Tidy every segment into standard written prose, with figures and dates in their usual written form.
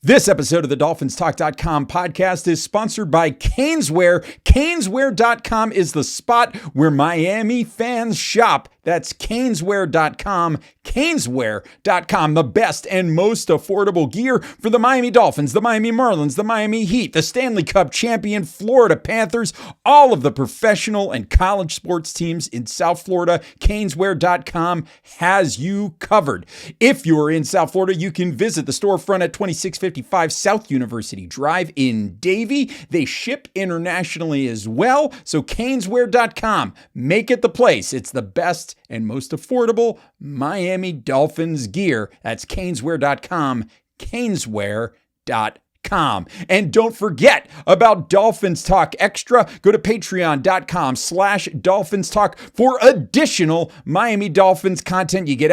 This episode of the DolphinsTalk.com podcast is sponsored by Caneswear. Caneswear.com is the spot where Miami fans shop. That's Caneswear.com. Caneswear.com, the best and most affordable gear for the Miami Dolphins, the Miami Marlins, the Miami Heat, the Stanley Cup champion Florida Panthers, all of the professional and college sports teams in South Florida. Caneswear.com has you covered. If you're in South Florida, you can visit the storefront at 2655 South University Drive in Davie. They ship internationally as well. So Caneswear.com, make it the place. It's the best and most affordable Miami Dolphins gear. That's Caneswear.com, Caneswear.com. And don't forget about Dolphins Talk Extra. Go to patreon.com/Dolphins Talk for additional Miami Dolphins content. You get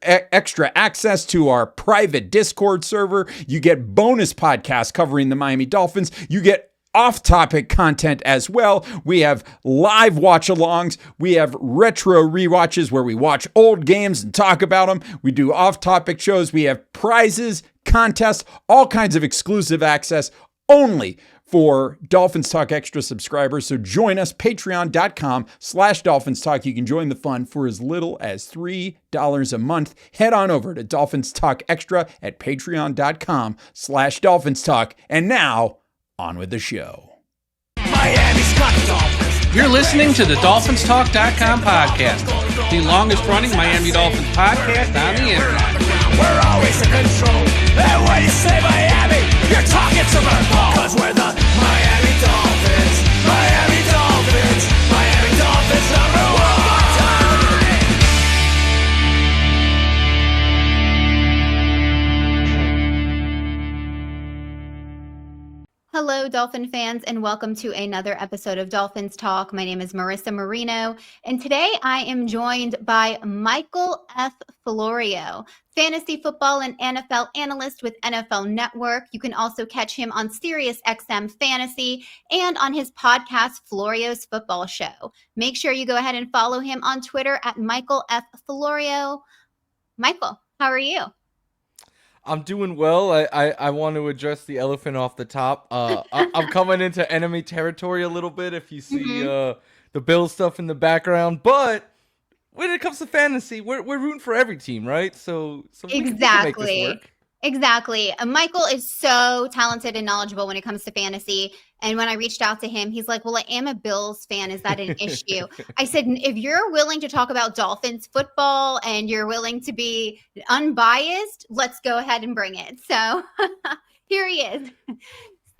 extra access to our private Discord server. You get bonus podcasts covering the Miami Dolphins. You get off-topic content as well. We have live watch-alongs. We have retro rewatches where we watch old games and talk about them. We do off-topic shows. We have prizes, contests, all kinds of exclusive access only for Dolphins Talk Extra subscribers. So join us, patreon.com/Dolphins Talk. You can join the fun for as little as $3 a month. Head on over to Dolphins Talk Extra at patreon.com/Dolphins Talk. And now, on with the show. You're listening to the DolphinsTalk.com podcast, the longest-running Miami Dolphins podcast on the internet. We're always in control, and when you say Miami, you're talking to my ball. 'Cause we're the Miami Dolphins, Miami Dolphins, Miami Dolphins #1. Hello, Dolphin fans, and welcome to another episode of Dolphins Talk. My name is Marissa Marino, and today I am joined by Michael F Florio, fantasy football and NFL analyst with NFL Network. You can also catch him on SiriusXM Fantasy and on his podcast, Florio's Football Show. Make sure you go ahead and follow him on Twitter at Michael F Florio. Michael, how are you? I'm doing well. I want to address the elephant off the top. I'm coming into enemy territory a little bit if you see the Bills stuff in the background. But when it comes to fantasy, we're rooting for every team, right? So we can make this work. Exactly. Michael is so talented and knowledgeable when it comes to fantasy. And when I reached out to him, he's like, well, I am a Bills fan. Is that an issue? I said, if you're willing to talk about Dolphins football and you're willing to be unbiased, let's go ahead and bring it. So here he is.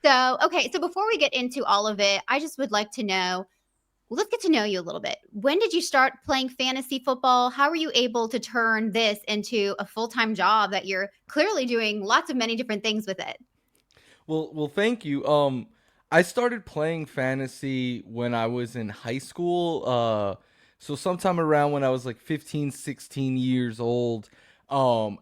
So before we get into all of it, I just would like to know, let's get to know you a little bit. When did you start playing fantasy football? How were you able to turn this into a full-time job that you're clearly doing lots of many different things with it? Well, thank you. I started playing fantasy when I was in high school. So sometime around when I was like 15, 16 years old. I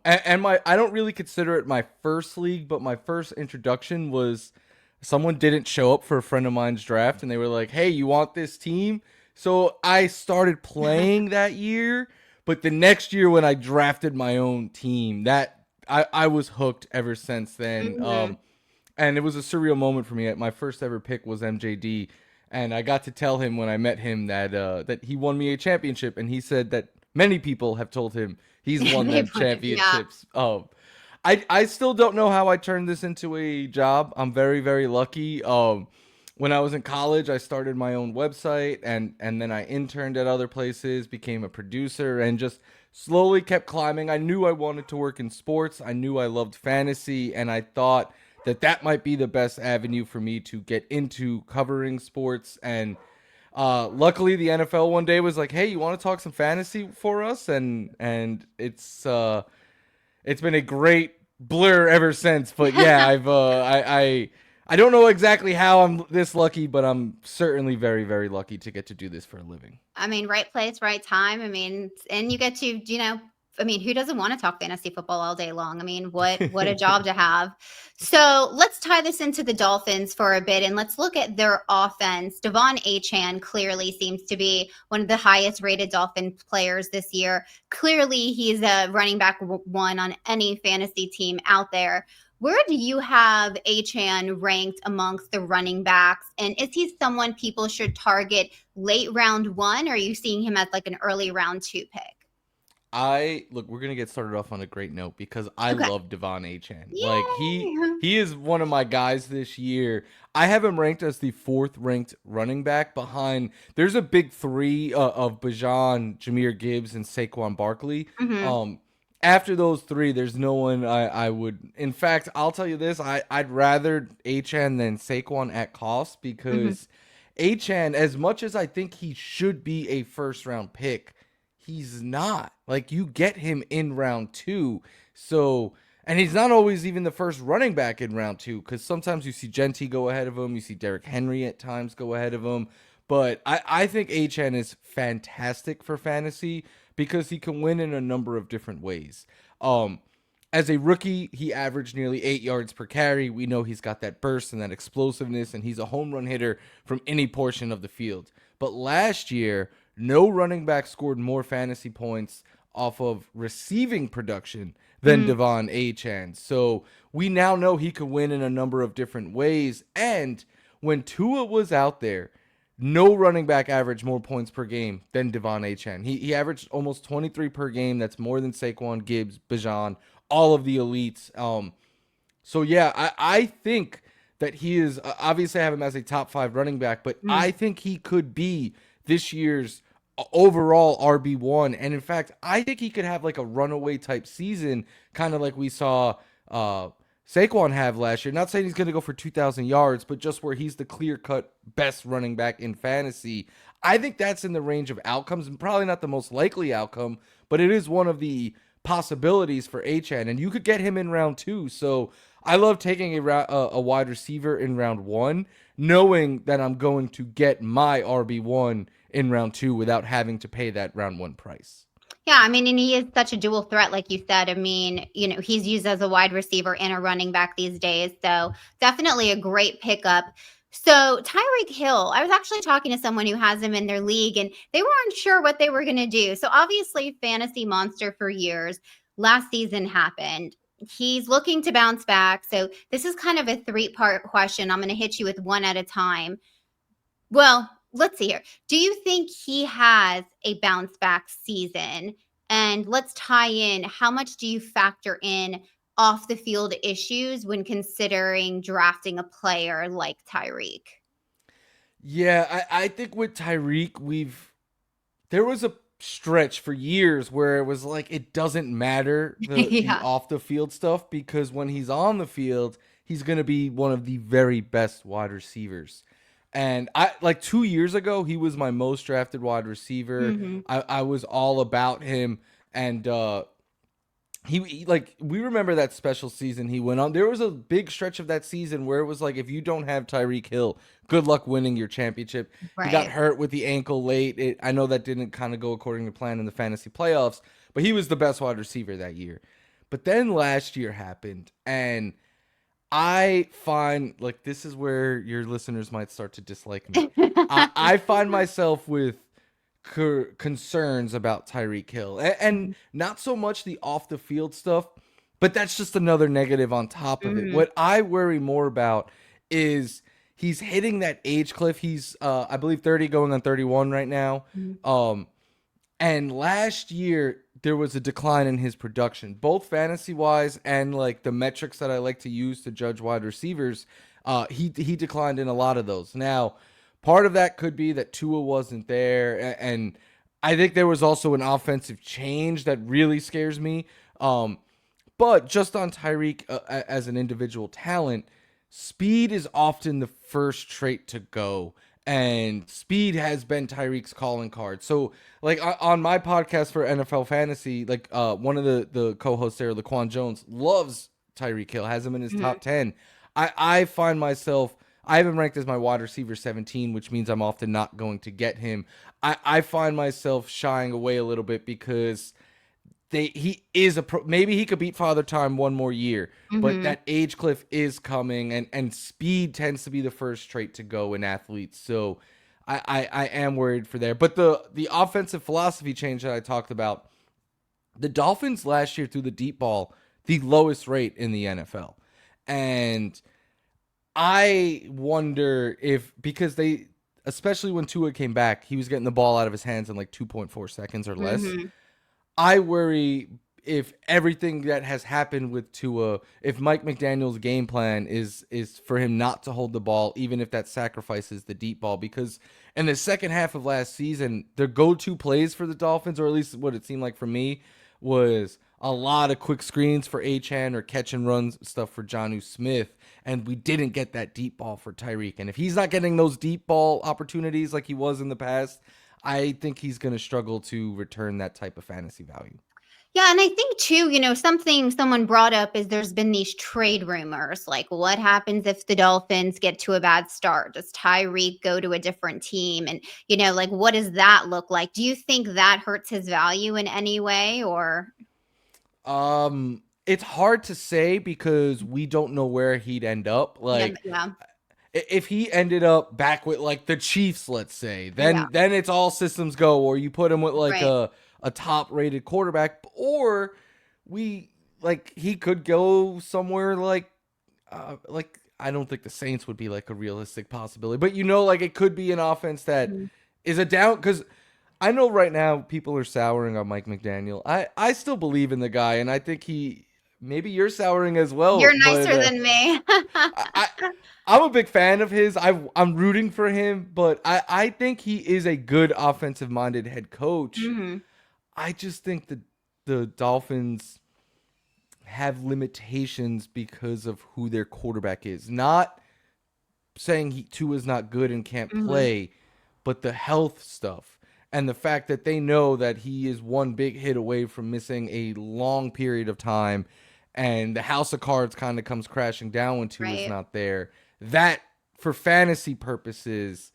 don't really consider it my first league, but my first introduction was someone didn't show up for a friend of mine's draft and they were like, hey, you want this team? So I started playing that year, but the next year when I drafted my own team, that I was hooked ever since then. And it was a surreal moment for me. My first ever pick was MJD, and I got to tell him when I met him that he won me a championship, and he said that many people have told him he's won them championships. Yeah. I still don't know how I turned this into a job. I'm very, very lucky. When I was in college, I started my own website, and then I interned at other places, became a producer, and just slowly kept climbing. I knew I wanted to work in sports. I knew I loved fantasy, and I thought that might be the best avenue for me to get into covering sports. And luckily, the NFL one day was like, hey, you want to talk some fantasy for us? And it's been a great blur ever since. But yeah, I don't know exactly how I'm this lucky, but I'm certainly very, very lucky to get to do this for a living. I mean, right place, right time. I mean, and you get to, who doesn't want to talk fantasy football all day long? I mean, what a job to have. So let's tie this into the Dolphins for a bit, and let's look at their offense. Devon Achane clearly seems to be one of the highest rated Dolphin players this year. Clearly, he's a running back one on any fantasy team out there. Where do you have Achane ranked amongst the running backs? And is he someone people should target late round 1, or are you seeing him as like an early round 2 pick? We're gonna get started off on a great note because I Okay. love Devon Achane. Yay! Like he is one of my guys this year. I have him ranked as the 4th ranked running back behind. There's a big 3 of Bijan, Jahmyr Gibbs, and Saquon Barkley. Mhm. After those 3, there's no one I would. In fact, I'll tell you this: I'd rather Achane than Saquon at cost because Achane, as much as I think he should be a first round pick, he's not. Like, you get him in round 2. So, and he's not always even the first running back in round 2 because sometimes you see Genty go ahead of him. You see Derrick Henry at times go ahead of him. But I think Achane is fantastic for fantasy because he can win in a number of different ways. As a rookie, he averaged nearly 8 yards per carry. We know he's got that burst and that explosiveness, and he's a home run hitter from any portion of the field. But last year, no running back scored more fantasy points off of receiving production than Devon Achane. So we now know he could win in a number of different ways. And when Tua was out there, no running back averaged more points per game than Devon Achane. He averaged almost 23 per game. That's more than Saquon, Gibbs, Bijan, all of the elites. So yeah, I think that he is, obviously I have him as a top 5 running back, but I think he could be this year's overall RB1. And in fact, I think he could have like a runaway type season, kind of like we saw Saquon have last year. Not saying he's going to go for 2,000 yards, but just where he's the clear-cut best running back in fantasy. I think that's in the range of outcomes, and probably not the most likely outcome, but it is one of the possibilities for Achane, and you could get him in round 2. So I love taking a wide receiver in round 1, knowing that I'm going to get my RB1 in round 2 without having to pay that round 1 price. Yeah, I mean, and he is such a dual threat, like you said. I mean, he's used as a wide receiver and a running back these days. So definitely a great pickup. So Tyreek Hill, I was actually talking to someone who has him in their league, and they weren't sure what they were going to do. So obviously, fantasy monster for years. Last season happened. He's looking to bounce back. So this is kind of a 3-part question. I'm going to hit you with one at a time. Well, let's see here. Do you think he has a bounce back season? And let's tie in, how much do you factor in off the field issues when considering drafting a player like Tyreek? Yeah, I think with Tyreek, there was a stretch for years where it was like it doesn't matter the off the field stuff, because when he's on the field, he's going to be one of the very best wide receivers. And like 2 years ago, he was my most drafted wide receiver. I was all about him. And he like, we remember that special season he went on. There was a big stretch of that season where it was like, if you don't have Tyreek Hill, good luck winning your championship. He got hurt with the ankle late. I know that didn't kind of go according to plan in the fantasy playoffs, but he was the best wide receiver that year. But then last year happened, and I find, like, this is where your listeners might start to dislike me. I find myself with concerns about Tyreek Hill, and not so much the off the field stuff, but that's just another negative on top of it. What I worry more about is he's hitting that age cliff. He's I believe 30 going on 31 right now. And last year there was a decline in his production, both fantasy wise and like the metrics that I like to use to judge wide receivers. He declined in a lot of those. Now, part of that could be that Tua wasn't there, and I think there was also an offensive change that really scares me. But just on Tyreek as an individual talent, speed is often the first trait to go. And speed has been Tyreek's calling card. So, like, on my podcast for NFL Fantasy, like, one of the co-hosts there, Laquan Jones, loves Tyreek Hill, has him in his top 10. I find myself, I have him ranked as my wide receiver 17, which means I'm often not going to get him. I find myself shying away a little bit because he is maybe he could beat Father Time one more year, but that age cliff is coming, and speed tends to be the first trait to go in athletes. So I am worried for there. But the offensive philosophy change that I talked about, the Dolphins last year threw the deep ball the lowest rate in the NFL. And I wonder if, because they, especially when Tua came back, he was getting the ball out of his hands in like 2.4 seconds or less. Mm-hmm. I worry if everything that has happened with Tua, if Mike McDaniel's game plan is for him not to hold the ball, even if that sacrifices the deep ball, because in the second half of last season, their go-to plays for the Dolphins, or at least what it seemed like for me, was a lot of quick screens for Achane or catch and run stuff for Jonnu Smith, and we didn't get that deep ball for Tyreek. And if he's not getting those deep ball opportunities like he was in the past, I think he's going to struggle to return that type of fantasy value. Yeah, and I think too, something someone brought up is there's been these trade rumors. Like, what happens if the Dolphins get to a bad start? Does Tyreek go to a different team? And, like, what does that look like? Do you think that hurts his value in any way, or? It's hard to say because we don't know where he'd end up. Like, Yeah. if he ended up back with like the Chiefs, let's say, then Yeah. then it's all systems go. Or you put him with like Right. a top rated quarterback, or he could go somewhere like I don't think the Saints would be like a realistic possibility, but like it could be an offense that Mhm. is a down, because I know right now people are souring on Mike McDaniel. I still believe in the guy, and I think maybe you're souring as well. You're But nicer than me. I, I'm a big fan of his. I'm rooting for him, but I think he is a good offensive minded head coach. Mhm. I just think that the Dolphins have limitations because of who their quarterback is. Not saying Tua is not good and can't Mhm. play, but the health stuff and the fact that they know that he is one big hit away from missing a long period of time, and the house of cards kind of comes crashing down when Tua is Right. not there. That, for fantasy purposes,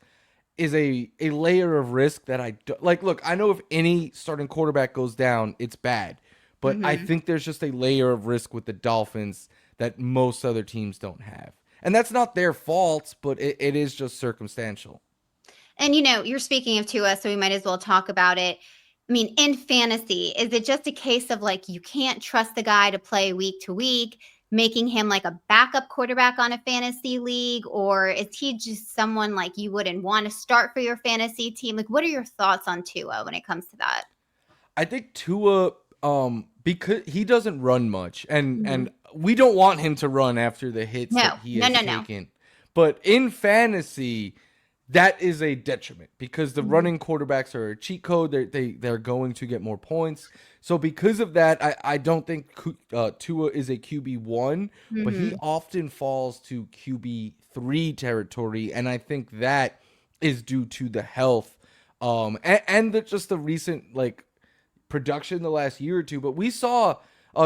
is a layer of risk that I do, like. Look, I know if any starting quarterback goes down, it's bad, but I Mhm. think there's just a layer of risk with the Dolphins that most other teams don't have, and that's not their fault, but it is just circumstantial. And you're speaking of Tua, so we might as well talk about it. I mean, in fantasy, is it just a case of like you can't trust the guy to play week to week, making him like a backup quarterback on a fantasy league, or is he just someone like you wouldn't want to start for your fantasy team? Like, what are your thoughts on Tua when it comes to that? I think Tua, because he doesn't run much, and Mhm. we don't want him to run after the hits that No, he no, has no, no. taken. But in fantasy, that is a detriment because the Mhm. running quarterbacks are a cheat code. They're going to get more points. So because of that, I don't think Tua is a QB1, but he Mhm. often falls to QB3 territory, and I think that is due to the health, and just the recent like production the last year or two. But we saw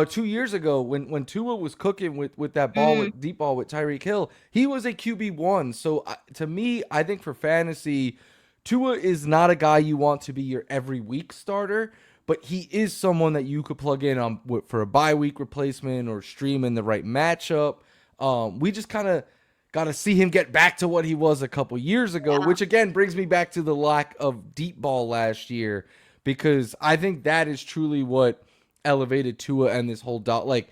2 years ago when Tua was cooking with that ball, Mm. with deep ball with Tyreek Hill, he was a QB1. So to me, I think for fantasy, Tua is not a guy you want to be your every week starter, but he is someone that you could plug in on for a bye week replacement or stream in the right matchup. We just kind of got to see him get back to what he was a couple years ago, Yeah. which again brings me back to the lack of deep ball last year, because I think that is truly what elevated Tua and this whole like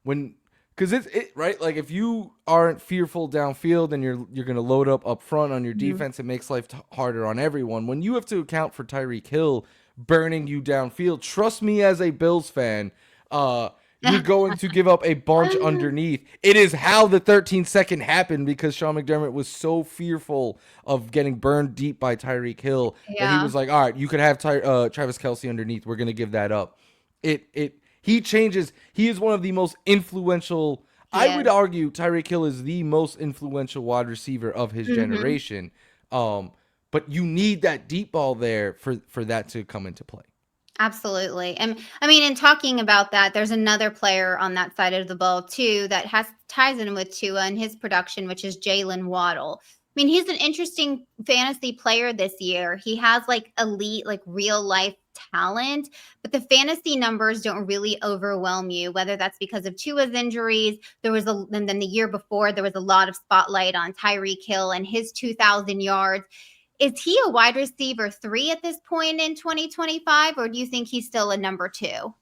when, because it's right, like if you aren't fearful downfield and you're gonna load up front on your Mhm. defense, it makes life harder on everyone. When you have to account for Tyreek Hill burning you downfield, trust me, as a Bills fan, you're going to give up a bunch underneath. It is how the 13-second happened, because Sean McDermott was so fearful of getting burned deep by Tyreek Hill that he Yeah. was like, all right, you could have Travis Kelce underneath. We're going to give that up. He changes. He is one of the most influential. He I would is. argue Tyreek Hill is the most influential wide receiver of his Mhm. generation. But you need that deep ball there for that to come into play. Absolutely. And I mean, in talking about that, there's another player on that side of the ball too that has ties in with Tua and his production, which is Jalen Waddle. I mean, he's an interesting fantasy player this year. He has like elite, like real life talent, but the fantasy numbers don't really overwhelm you, whether that's because of Tua's injuries. And then the year before, there was a lot of spotlight on Tyreek Hill and his 2,000 yards. Is he a wide receiver 3 at this point in 2025, or do you think he's still a number 2?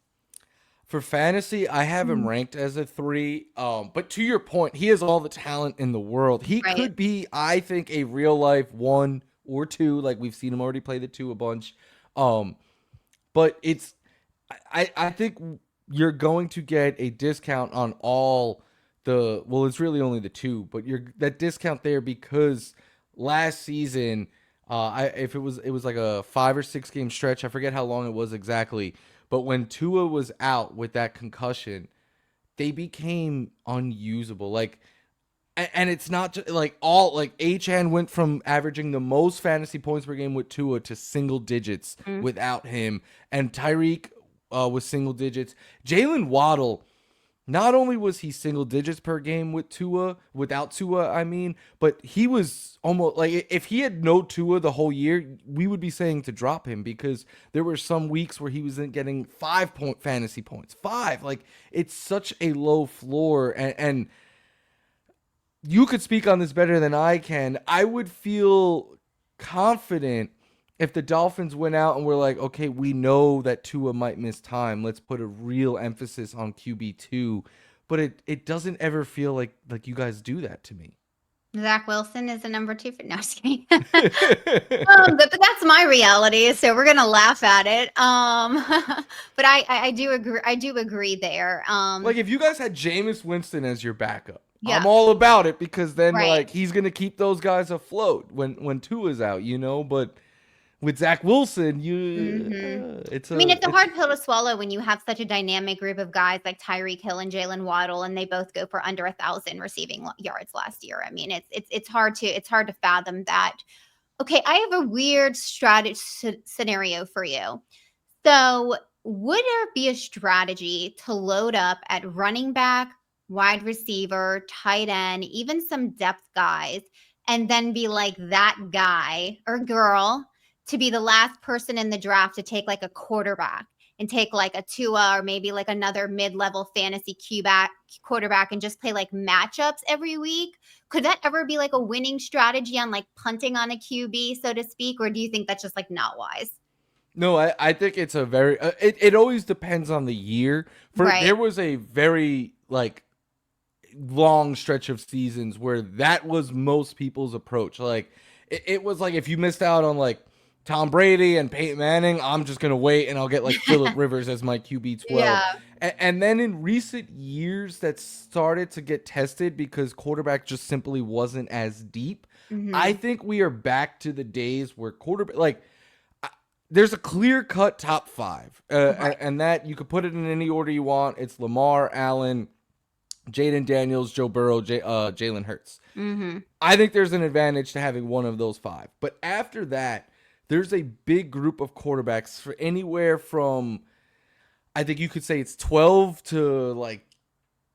For fantasy, I have him ranked as a 3. But to your point, he has all the talent in the world. He Right. could be, I think, a real life 1 or 2. Like we've seen him already play the 2 a bunch. But I think you're going to get a discount on all it's really only the 2, but that discount there because last season, if it was like a 5 or 6 game stretch, I forget how long it was exactly. But when Tua was out with that concussion, they became unusable. Like, and it's not just like Achan went from averaging the most fantasy points per game with Tua to single digits without him, and Tyreek was single digits. Jalen Waddle, not only was he single digits per game without Tua, I mean, but he was almost like if he had no Tua the whole year, we would be saying to drop him because there were some weeks where he wasn't getting 5-point fantasy points. 5, like it's such a low floor, and you could speak on this better than I can. I would feel confident if the Dolphins went out and were like, okay, we know that Tua might miss time. Let's put a real emphasis on QB2. But it doesn't ever feel like you guys do that to me. Zach Wilson is the number 2 for no, just kidding. But that's my reality, so we're gonna laugh at it. But I do agree. I do agree there. Like if you guys had Jameis Winston as your backup, Yeah. I'm all about it because then Right. like he's gonna keep those guys afloat when Tua's out, you know. But with Zach Wilson, it's a hard pill to swallow when you have such a dynamic group of guys like Tyreek Hill and Jalen Waddle, and they both go for under 1,000 receiving yards last year. I mean, it's hard to fathom that. Okay, I have a weird scenario for you. So, would there be a strategy to load up at running back, wide receiver, tight end, even some depth guys, and then be like that guy or girl to be the last person in the draft to take like a quarterback and take like a Tua or maybe like another mid-level fantasy quarterback and just play like matchups every week? Could that ever be like a winning strategy on like punting on a QB, so to speak? Or do you think that's just like not wise? No, I think it's a very it always depends on the year. There was a very like long stretch of seasons where that was most people's approach. Like it was like if you missed out on like Tom Brady and Peyton Manning, I'm just gonna wait and I'll get like Phillip Rivers as my QB 12. Yeah. And then in recent years, that started to get tested because quarterback just simply wasn't as deep. I think we are back to the days where quarterback there's a clear-cut top 5, and that you could put it in any order you want. It's Lamar, Allen, Jaden Daniels, Joe Burrow, Jalen Hurts. I think there's an advantage to having one of those 5. But after that, there's a big group of quarterbacks for anywhere from, I think you could say it's 12 to like,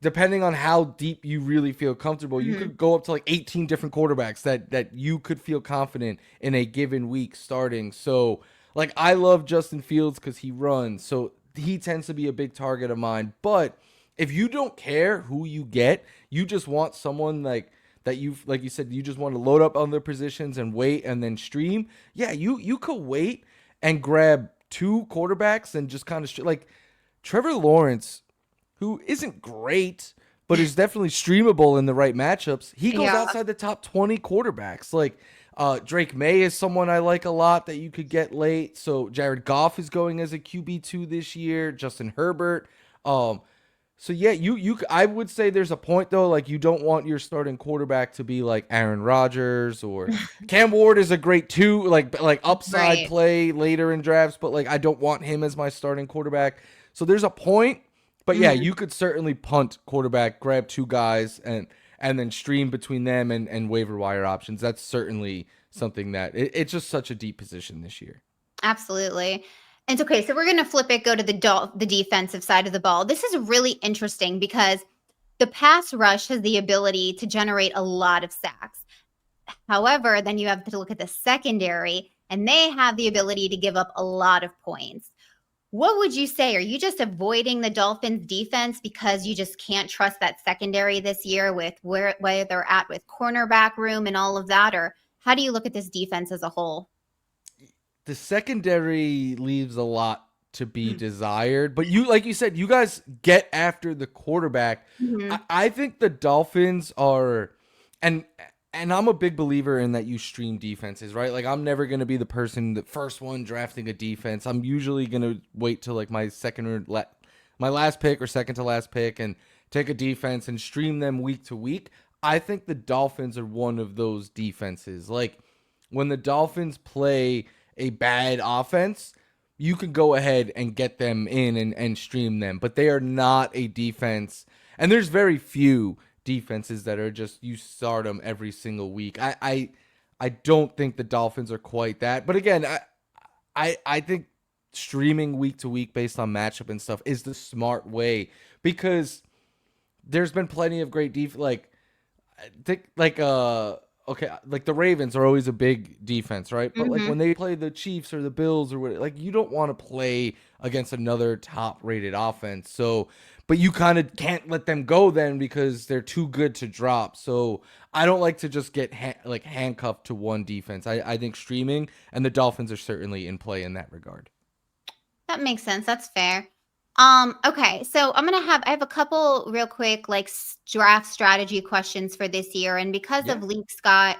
depending on how deep you really feel comfortable, you could go up to like 18 different quarterbacks that you could feel confident in a given week starting. So like I love Justin Fields because he runs, so he tends to be a big target of mine. But if you don't care who you get, you just want someone like you said, you just want to load up on their positions and wait and then stream. Yeah, you could wait and grab 2 quarterbacks and just kind of like Trevor Lawrence, who isn't great, but is definitely streamable in the right matchups. He goes outside the top 20 quarterbacks. Like Drake May is someone I like a lot that you could get late. So Jared Goff is going as a QB2 this year. Justin Herbert. So yeah, I would say there's a point though, like you don't want your starting quarterback to be like Aaron Rodgers or Cam Ward is a great 2, like upside play later in drafts, but like I don't want him as my starting quarterback. So there's a point, but yeah, you could certainly punt quarterback, grab 2 guys and then stream between them and waiver wire options. That's certainly something that it's just such a deep position this year. Absolutely. And okay, so we're going to flip it, go to the defensive side of the ball. This is really interesting because the pass rush has the ability to generate a lot of sacks. However, then you have to look at the secondary, and they have the ability to give up a lot of points. What would you say? Are you just avoiding the Dolphins defense because you just can't trust that secondary this year with where they're at with cornerback room and all of that? Or how do you look at this defense as a whole? The secondary leaves a lot to be desired. But like you said, you guys get after the quarterback. I think the Dolphins are, and I'm a big believer in that you stream defenses, right? Like I'm never going to be the person, the first one drafting a defense. I'm usually going to wait till like my my last pick or second to last pick and take a defense and stream them week to week. I think the Dolphins are one of those defenses. Like when the Dolphins play a bad offense, you can go ahead and get them in and stream them, but they are not a defense. And there's very few defenses that are just, you start them every single week. I don't think the Dolphins are quite that. But again, I think streaming week to week based on matchup and stuff is the smart way, because there's been plenty of great okay, like the Ravens are always a big defense, right? But like when they play the Chiefs or the Bills or what, like you don't want to play against another top-rated offense. So, but you kind of can't let them go then because they're too good to drop. So I don't like to just get handcuffed to one defense. I think streaming, and the Dolphins are certainly in play in that regard. That makes sense. That's fair. Okay, so I have a couple real quick draft strategy questions for this year, and because of league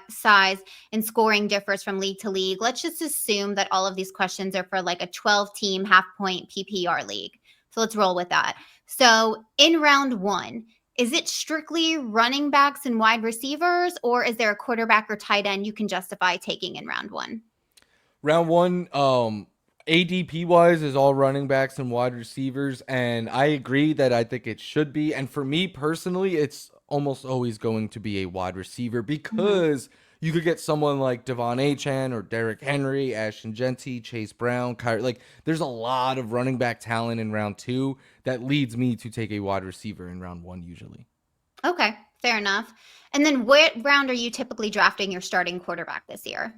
size and scoring differs from league to league, let's just assume that all of these questions are for like a 12-team half-point PPR league. So let's roll with that. So in round one, is it strictly running backs and wide receivers, or is there a quarterback or tight end you can justify taking in round one? Round one, ADP wise is all running backs and wide receivers, and I agree that I think it should be. And for me personally, it's almost always going to be a wide receiver, because you could get someone like Devon Achane or Derrick Henry, Ashton Genty, Chase Brown, Kyrie. Like there's a lot of running back talent in round two that leads me to take a wide receiver in round one usually. Okay, fair enough. And then what round are you typically drafting your starting quarterback this year?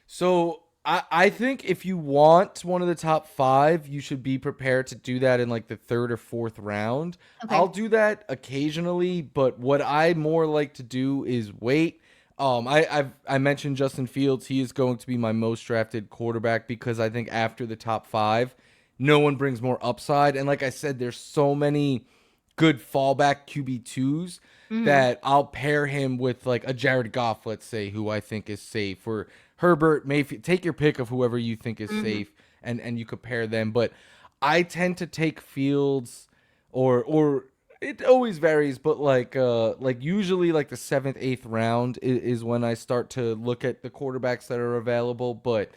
So I think if you want one of the top five, you should be prepared to do that in like the third or fourth round. Okay. I'll do that occasionally, but what I more like to do is wait. I mentioned Justin Fields. He is going to be my most drafted quarterback because I think after the top five, no one brings more upside. And like I said, there's so many good fallback QB2s that I'll pair him with like a Jared Goff, let's say, who I think is safe, or Herbert, Mayfield. Take your pick of whoever you think is safe, and you compare them. But I tend to take Fields, or it always varies, but like usually like the 7th, 8th round is when I start to look at the quarterbacks that are available. But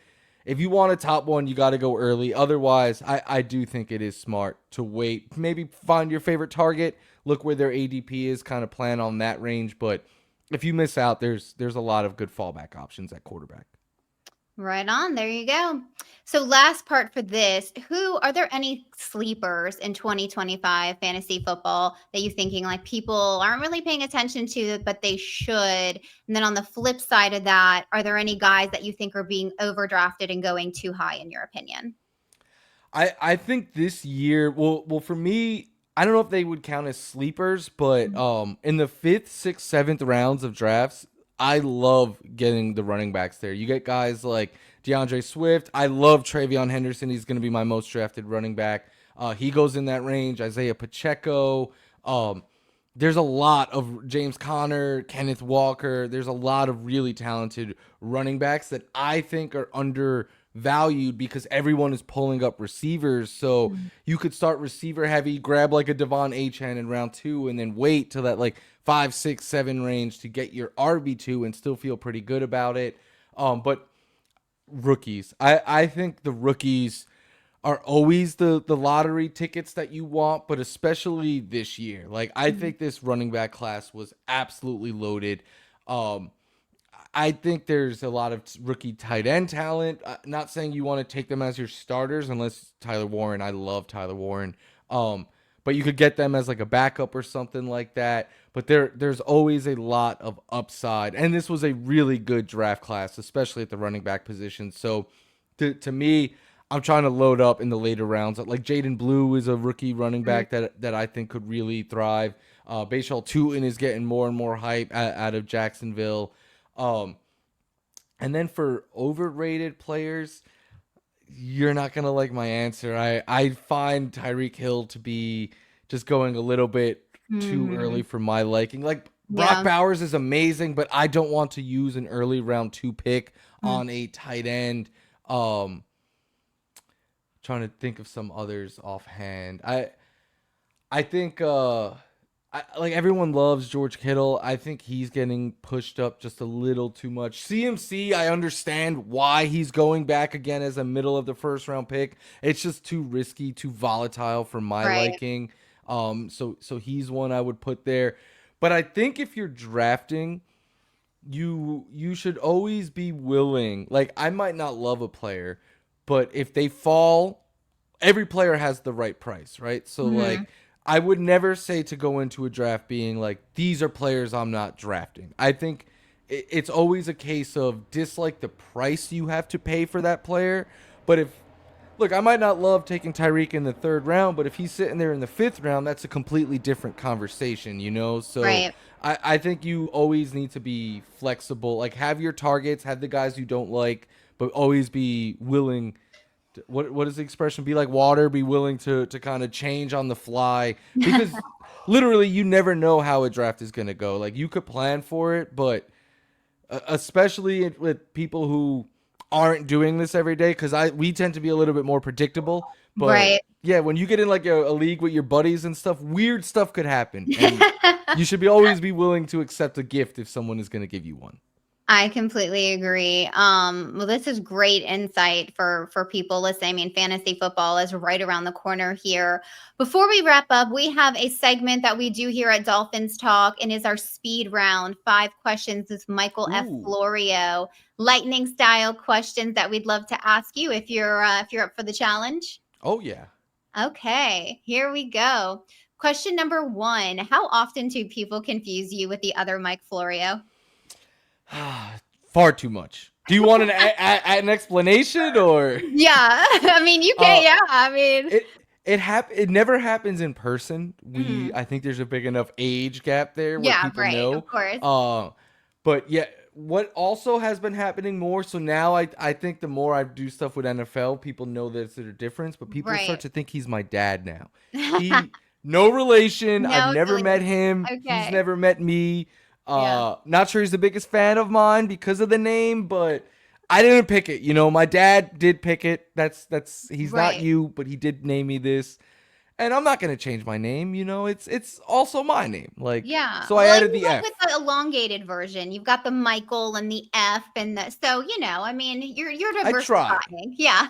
if you want a top one, you got to go early. Otherwise, I do think it is smart to wait. Maybe find your favorite target, look where their ADP is, kind of plan on that range. But if you miss out, there's a lot of good fallback options at quarterback. Right on. There you go. So last part for this, are there any sleepers in 2025 fantasy football that you're thinking like people aren't really paying attention to, but they should? And then on the flip side of that, are there any guys that you think are being overdrafted and going too high in your opinion? I think this year, well, for me, I don't know if they would count as sleepers, but in the 5th, 6th, 7th rounds of drafts, I love getting the running backs there. You get guys like DeAndre Swift. I love Travion Henderson. He's going to be my most drafted running back. He goes in that range. Isaiah Pacheco. There's a lot of James Conner, Kenneth Walker. There's a lot of really talented running backs that I think are undervalued because everyone is pulling up receivers. So you could start receiver heavy, grab like a Devon Achane in round 2, and then wait till that like 5, 6, 7 range to get your RB2 and still feel pretty good about it. But rookies, I think the rookies are always the lottery tickets that you want, but especially this year. Like I think this running back class was absolutely loaded. I think there's a lot of rookie tight end talent. Not saying you want to take them as your starters unless Tyler Warren. I love Tyler Warren. But you could get them as like a backup or something like that. But there's always a lot of upside. And this was a really good draft class, especially at the running back position. So to me, I'm trying to load up in the later rounds. Like Jaden Blue is a rookie running back that I think could really thrive. Bashal Tutin is getting more and more hype out of Jacksonville. And then for overrated players, you're not gonna like my answer. I find Tyreek Hill to be just going a little bit too early for my liking. Like Brock Bowers is amazing, but I don't want to use an early round 2 pick on a tight end. Trying to think of some others offhand. I think like everyone loves George Kittle. I think he's getting pushed up just a little too much. CMC, I understand why he's going back again as a middle of the first round pick. It's just too risky, too volatile for my liking. So he's one I would put there. But I think if you're drafting, you should always be willing. Like, I might not love a player, but if they fall, every player has the right price, right? So like, I would never say to go into a draft being like, these are players I'm not drafting. I think it's always a case of dislike the price you have to pay for that player. But look, I might not love taking Tyreek in the 3rd round, but if he's sitting there in the 5th round, that's a completely different conversation, you know? So I think you always need to be flexible. Like, have your targets, have the guys you don't like, but always be willing. What is the expression? Be like water, be willing to kind of change on the fly, because literally you never know how a draft is going to go. Like, you could plan for it, but especially with people who aren't doing this every day, because we tend to be a little bit more predictable. But yeah, when you get in like a league with your buddies and stuff, weird stuff could happen. And you should always be willing to accept a gift if someone is going to give you one. I completely agree. Well, this is great insight for people listening. I mean, fantasy football is right around the corner here. Before we wrap up, we have a segment that we do here at Dolphins Talk, and is our speed round. 5 questions with Michael F Florio, lightning style questions that we'd love to ask you if you're up for the challenge. Oh yeah. Okay, here we go. Question number 1: how often do people confuse you with the other Mike Florio? Far too much. Do you want an explanation, or? Yeah, I mean, you can. Yeah, I mean, it never happens in person. I think there's a big enough age gap there where people know. Of course. But yeah, what also has been happening more. So now I think the more I do stuff with NFL, people know there's a difference. But people start to think he's my dad now. No relation. I've never met him. Okay. He's never met me. Not sure he's the biggest fan of mine because of the name, but I didn't pick it. You know, my dad did pick it. He's not you, but he did name me this. And I'm not going to change my name. You know, it's also my name. Like, so I added the F. With the elongated version, you've got the Michael and the F and so, you know, I mean, you're diversifying. Yeah.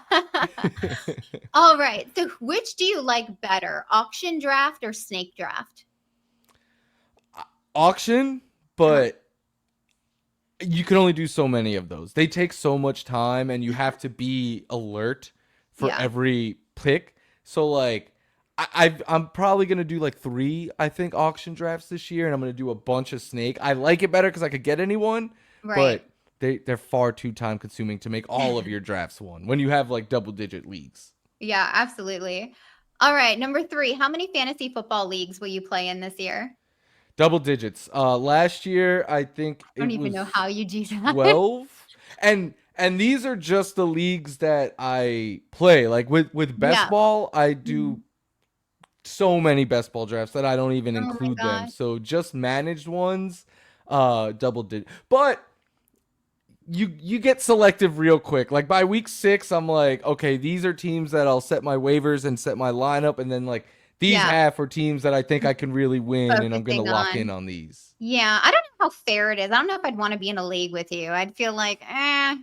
All right. So which do you like better, auction draft or snake draft? Auction. But you can only do so many of those. They take so much time, and you have to be alert for every pick. So, like, I'm probably going to do, like, 3, I think, auction drafts this year, and I'm going to do a bunch of snake. I like it better because I could get anyone, but they're far too time-consuming to make all of your drafts one when you have, like, double-digit leagues. Yeah, absolutely. All right, number 3, how many fantasy football leagues will you play in this year? Double digits. Last year, I think I don't even know how you do that. 12. And these are just the leagues that I play. Like with best ball, I do so many best ball drafts that I don't even include them. So just managed ones, double digit. But you get selective real quick. Like by week 6, I'm like, okay, these are teams that I'll set my waivers and set my lineup, and then like these half are teams that I think I can really win, and I'm going to lock in on these. Yeah, I don't know how fair it is. I don't know if I'd want to be in a league with you. I'd feel like,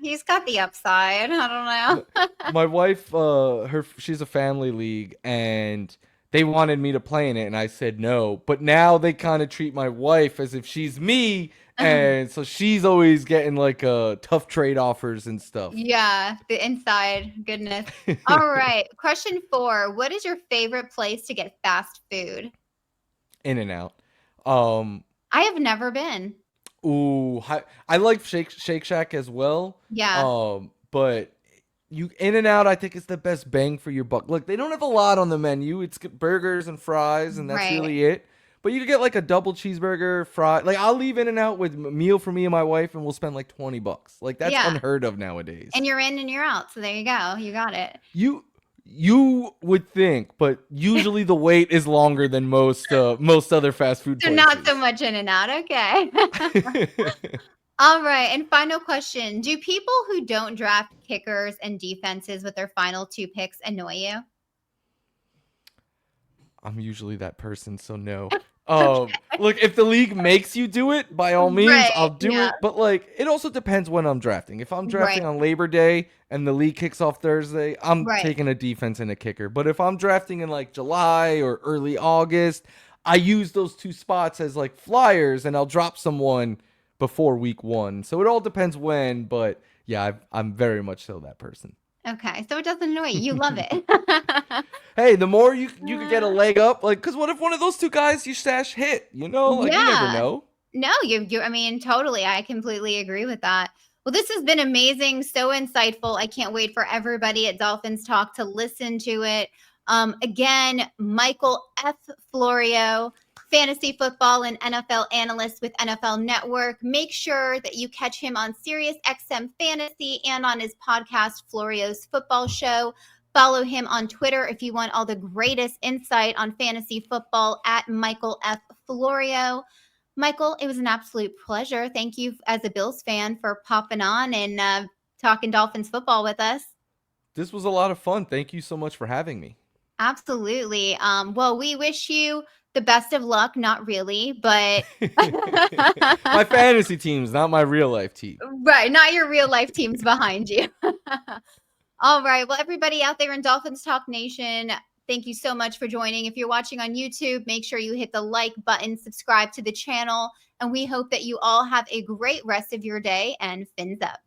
he's got the upside. I don't know. My wife, she's a family league, and they wanted me to play in it, and I said no. But now they kind of treat my wife as if she's me, and so she's always getting like tough trade offers and stuff. Yeah, the inside goodness. All right, question 4: what is your favorite place to get fast food? In-N-Out. I have never been. Ooh, I like Shake Shack as well. Yeah. But In-N-Out, I think, is the best bang for your buck. Look, they don't have a lot on the menu. It's burgers and fries, and that's really it. But you could get like a double cheeseburger, fry. Like I'll leave In-N-Out with a meal for me and my wife, and we'll spend like $20. Like that's Yeah. unheard of nowadays. And you're in and you're out. So there you go. You got it. You would think, but usually the wait is longer than most other fast food So places. not so much in and out. Okay. All right. And final question. Do people who don't draft kickers and defenses with their final 2 picks annoy you? I'm usually that person, so no. Look, if the league makes you do it, by all means, Right, I'll do yeah. it. But like, it also depends when I'm drafting. If I'm drafting on Labor Day and the league kicks off Thursday, I'm taking a defense and a kicker. But if I'm drafting in like July or early August, I use those 2 spots as like flyers, and I'll drop someone before week 1. So it all depends when. But yeah, I'm very much so that person. Okay. So it doesn't annoy you. You love it. Hey, the more you could get a leg up, like, because what if one of those 2 guys you stash hit? You know, like you never know. No, I mean, totally. I completely agree with that. Well, this has been amazing, so insightful. I can't wait for everybody at Dolphins Talk to listen to it. Again, Michael F Florio, fantasy football and NFL analyst with NFL Network. Make sure that you catch him on SiriusXM Fantasy and on his podcast, Florio's Football Show. Follow him on Twitter if you want all the greatest insight on fantasy football at Michael F Florio. Michael, it was an absolute pleasure. Thank you as a Bills fan for popping on and talking Dolphins football with us. This was a lot of fun. Thank you so much for having me. Absolutely. Well, we wish you the best of luck. Not really, but My fantasy teams, not my real life team. Right, not your real life teams behind you. All right. Well, everybody out there in Dolphins Talk Nation, thank you so much for joining. If you're watching on YouTube, make sure you hit the like button, subscribe to the channel, and we hope that you all have a great rest of your day and fins up.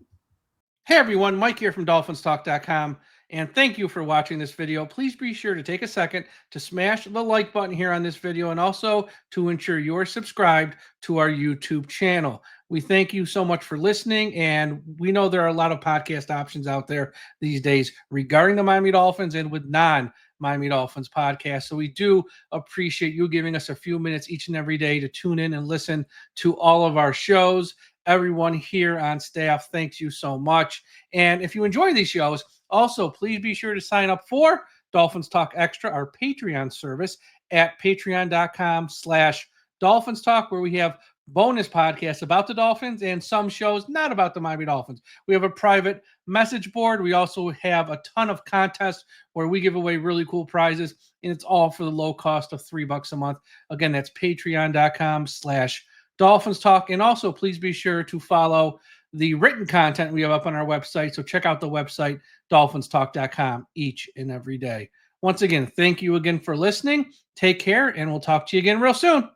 Hey everyone, Mike here from DolphinsTalk.com, and thank you for watching this video. Please be sure to take a second to smash the like button here on this video and also to ensure you're subscribed to our YouTube channel. We thank you so much for listening, and we know there are a lot of podcast options out there these days regarding the Miami Dolphins and with non-Miami Dolphins podcasts. So we do appreciate you giving us a few minutes each and every day to tune in and listen to all of our shows. Everyone here on staff, thanks you so much. And if you enjoy these shows, also please be sure to sign up for Dolphins Talk Extra, our Patreon service at patreon.com/Dolphins Talk, where we have bonus podcasts about the Dolphins and some shows not about the Miami Dolphins. We have a private message board. We also have a ton of contests where we give away really cool prizes, and it's all for the low cost of $3 a month. Again, that's patreon.com/Dolphins Talk. And also, please be sure to follow the written content we have up on our website. So check out the website, DolphinsTalk.com, each and every day. Once again, thank you again for listening. Take care, and we'll talk to you again real soon.